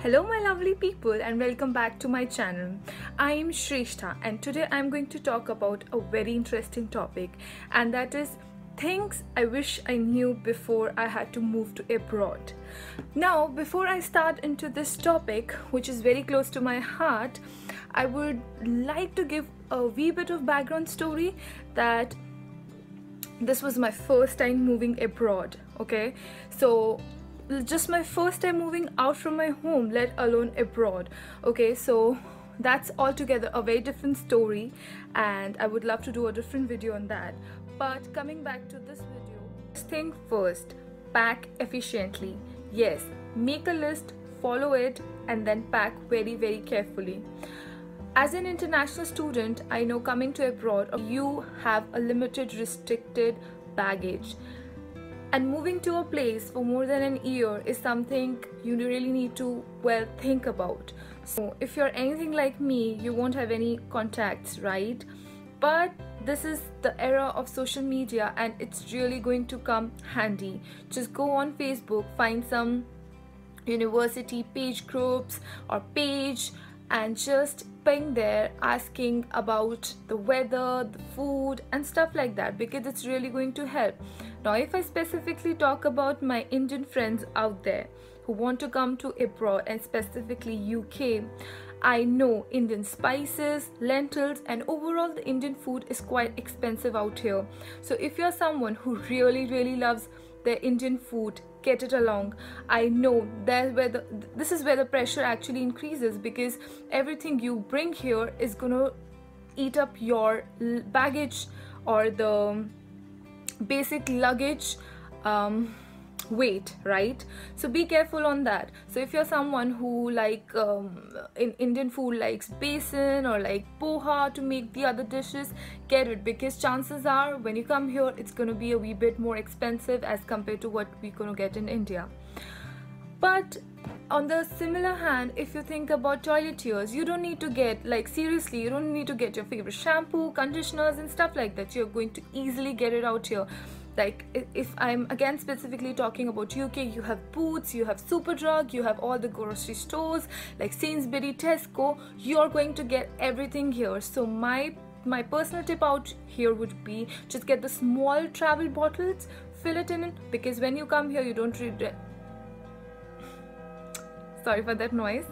Hello my lovely people and welcome back to my channel. I am Shrestha and today I am going to talk about a very interesting topic, and that is things I wish I knew before I had to move to abroad. Now before I start into this topic, which is very close to my heart, I would like to give a wee bit of background story that this was my first time moving abroad. Okay, so just my first time moving out from my home, let alone abroad. Okay, so that's altogether a very different story and I would love to do a different video on that. But coming back to this video, first thing first, pack efficiently. Yes, make a list, follow it, and then pack very carefully. As an international student, I know coming to abroad, you have a limited, restricted baggage. And moving to a place for more than an year is something you really need to think about. So if you're anything like me, you won't have any contacts, right? But this is the era of social media and it's really going to come handy. Just go on Facebook, find some university page groups or page and just ping there asking about the weather, the food and stuff like that, because it's really going to help. Now if I specifically talk about my Indian friends out there who want to come to abroad and specifically UK, I know Indian spices, lentils and overall the Indian food is quite expensive out here. So if you're someone who really loves their Indian food, get it along. I know this is where the pressure actually increases, because everything you bring here is gonna eat up your baggage or the basic luggage weight, right? So be careful on that. So if you're someone who in Indian food likes besan or like poha to make the other dishes, get it, because chances are when you come here it's gonna be a wee bit more expensive as compared to what we're gonna get in India. But on the similar hand, if you think about toiletries, you don't need to get, seriously, you don't need to get your favorite shampoo, conditioners and stuff like that. You're going to easily get it out here. Like if I'm again specifically talking about UK, you have Boots, you have Superdrug, you have all the grocery stores like Sainsbury, Tesco. You're going to get everything here. So my personal tip out here would be just get the small travel bottles, fill it in, because when you come here you don't read sorry for that noise.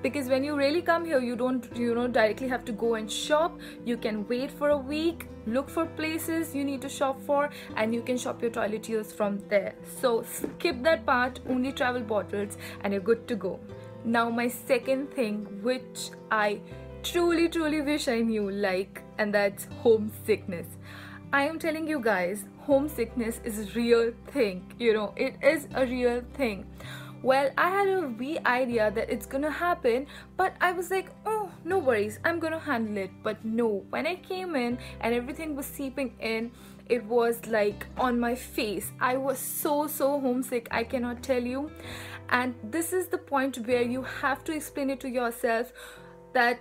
Because when you really come here, you don't directly have to go and shop. You can wait for a week, look for places you need to shop for, and you can shop your toiletries from there. So skip that part, only travel bottles and you're good to go. Now my second thing, which I truly wish I knew, and that's homesickness. I am telling you guys, homesickness is a real thing. It is a real thing. Well, I had a wee idea that it's gonna happen, but I was like, oh, no worries, I'm gonna handle it. But no, when I came in and everything was seeping in, it was like on my face. I was so homesick, I cannot tell you. And this is the point where you have to explain it to yourself, that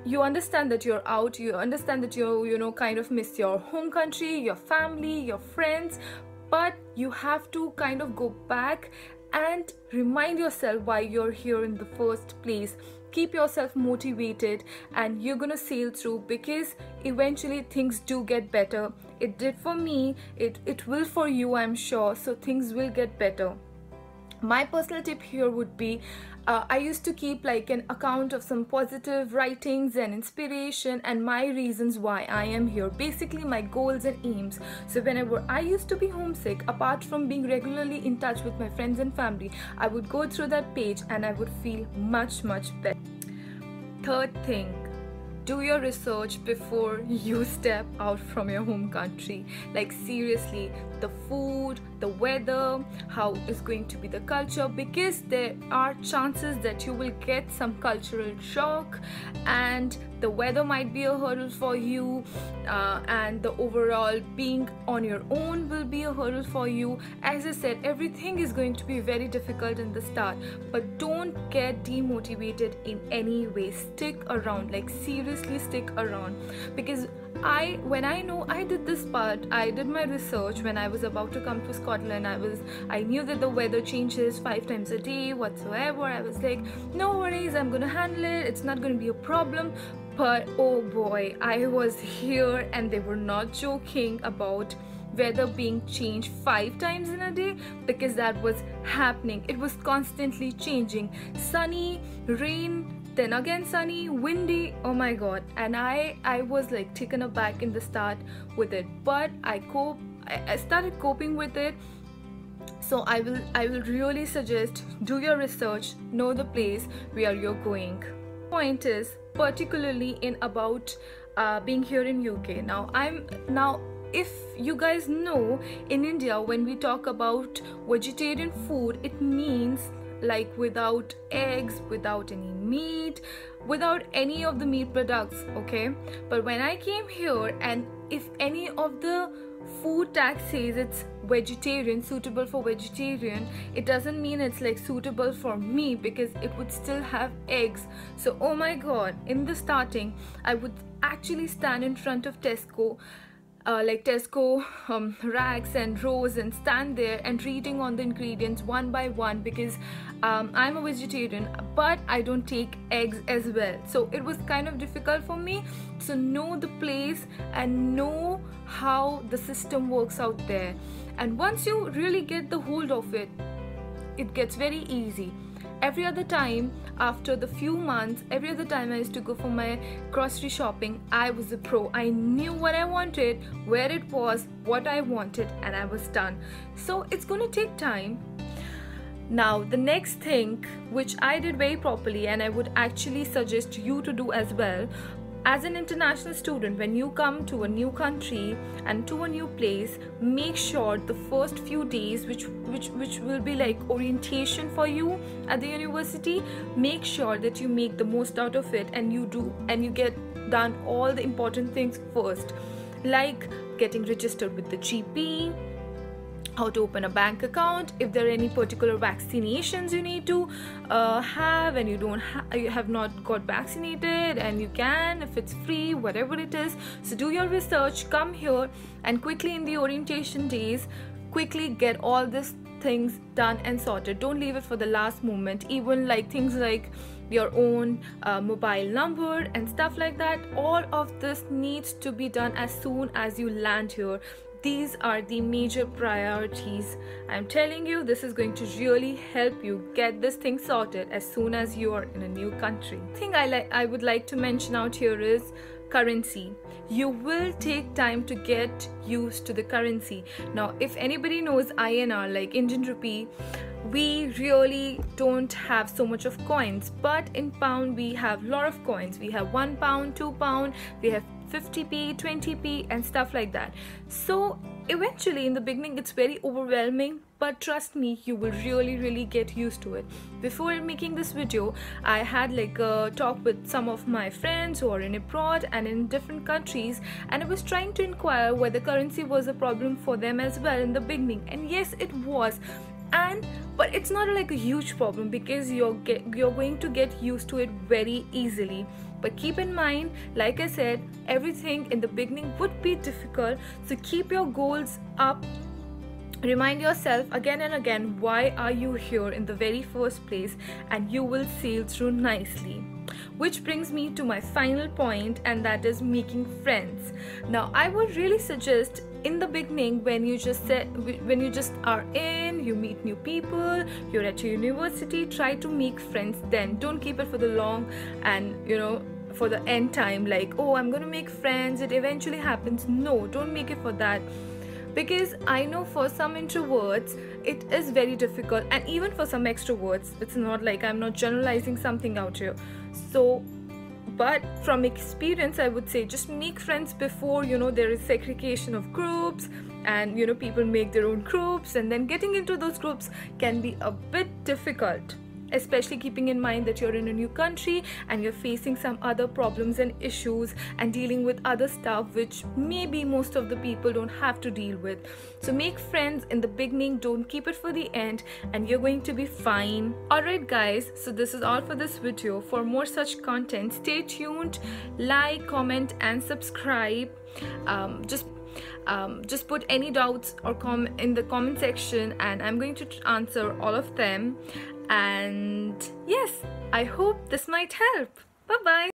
you understand that you're out, you understand that you kind of miss your home country, your family, your friends, but you have to kind of go back and remind yourself why you're here in the first place. Keep yourself motivated and you're gonna sail through, because eventually things do get better. It did for me, it will for you, I'm sure. So things will get better. My personal tip here would be, I used to keep an account of some positive writings and inspiration and my reasons why I am here, basically my goals and aims. So whenever I used to be homesick, apart from being regularly in touch with my friends and family, I would go through that page and I would feel much better. Third thing, do your research before you step out from your home country. Seriously, the food, the weather, how is going to be the culture, because there are chances that you will get some cultural shock and the weather might be a hurdle for you, and the overall being on your own will be a hurdle for you. As I said, everything is going to be very difficult in the start, but don't get demotivated in any way. Stick around, seriously stick around, because when I did this part, I did my research when I was about to come to Scotland. I knew that the weather changes 5 times a day whatsoever. I was like, no worries, I'm gonna handle it, it's not gonna be a problem. But oh boy, I was here and they were not joking about weather being changed 5 times in a day, because that was happening. It was constantly changing. Sunny, rain, then again sunny, windy, oh my god. And I was like taken aback in the start with it, but I started coping with it. So I will really suggest, do your research, know the place where you're going. Point is particularly in about being here in UK. Now if you guys know, in India when we talk about vegetarian food, it means like without eggs, without any meat, without any of the meat products, okay? But when I came here, and if any of the food tag says it's vegetarian, suitable for vegetarian, it doesn't mean it's like suitable for me, because it would still have eggs. So oh my god, in the starting I would actually stand in front of Tesco racks and rows, and stand there and reading on the ingredients one by one, because I'm a vegetarian but I don't take eggs as well. So it was kind of difficult for me to know the place and know how the system works out there. And once you really get the hold of it, it gets very easy. Every other time, after the few months, every other time I used to go for my grocery shopping, I was a pro. I knew what I wanted, where it was, what I wanted, and I was done. So it's going to take time. Now the next thing which I did very properly, and I would actually suggest you to do as well, as an international student, when you come to a new country and to a new place, make sure the first few days, which will be like orientation for you at the university, make sure that you make the most out of it, and you get done all the important things first, like getting registered with the GP, how to open a bank account, if there are any particular vaccinations you need to have, and you have not got vaccinated, and you can, if it's free, whatever it is. So do your research, come here, and quickly in the orientation days, quickly get all these things done and sorted. Don't leave it for the last moment. Even like things like your own mobile number and stuff like that, all of this needs to be done as soon as you land here. These are the major priorities. I'm telling you, this is going to really help you get this thing sorted as soon as you are in a new country. The thing I would like to mention out here is currency. You will take time to get used to the currency. Now, if anybody knows INR, like Indian rupee, we really don't have so much of coins, but in pound we have a lot of coins. We have £1, £2, we have 50p, 20p, and stuff like that. So eventually in the beginning it's very overwhelming, but trust me, you will really get used to it. Before making this video, I had like a talk with some of my friends who are in abroad and in different countries, and I was trying to inquire whether currency was a problem for them as well in the beginning, and yes, it was. But it's not like a huge problem, because you're going to get used to it very easily. But keep in mind, like I said, everything in the beginning would be difficult, so keep your goals up. Remind yourself again and again, why are you here in the very first place, and you will sail through nicely. Which brings me to my final point, and that is making friends. Now I would really suggest, in the beginning, when you just are in, you meet new people, you're at your university, try to make friends then. Don't keep it for the long and for the end time, like, oh, I'm gonna make friends, it eventually happens. No, don't make it for that, because I know for some introverts it is very difficult, and even for some extroverts. It's not like I'm not generalizing something out here. So but from experience, I would say just make friends before there is segregation of groups, and people make their own groups, and then getting into those groups can be a bit difficult. especially keeping in mind that you're in a new country and you're facing some other problems and issues and dealing with other stuff which maybe most of the people don't have to deal with. So make friends in the beginning, don't keep it for the end, and you're going to be fine. Alright guys, so this is all for this video. For more such content, stay tuned, like, comment and subscribe. Just put any doubts or comment in the comment section and I'm going to answer all of them. And yes, I hope this might help. Bye bye.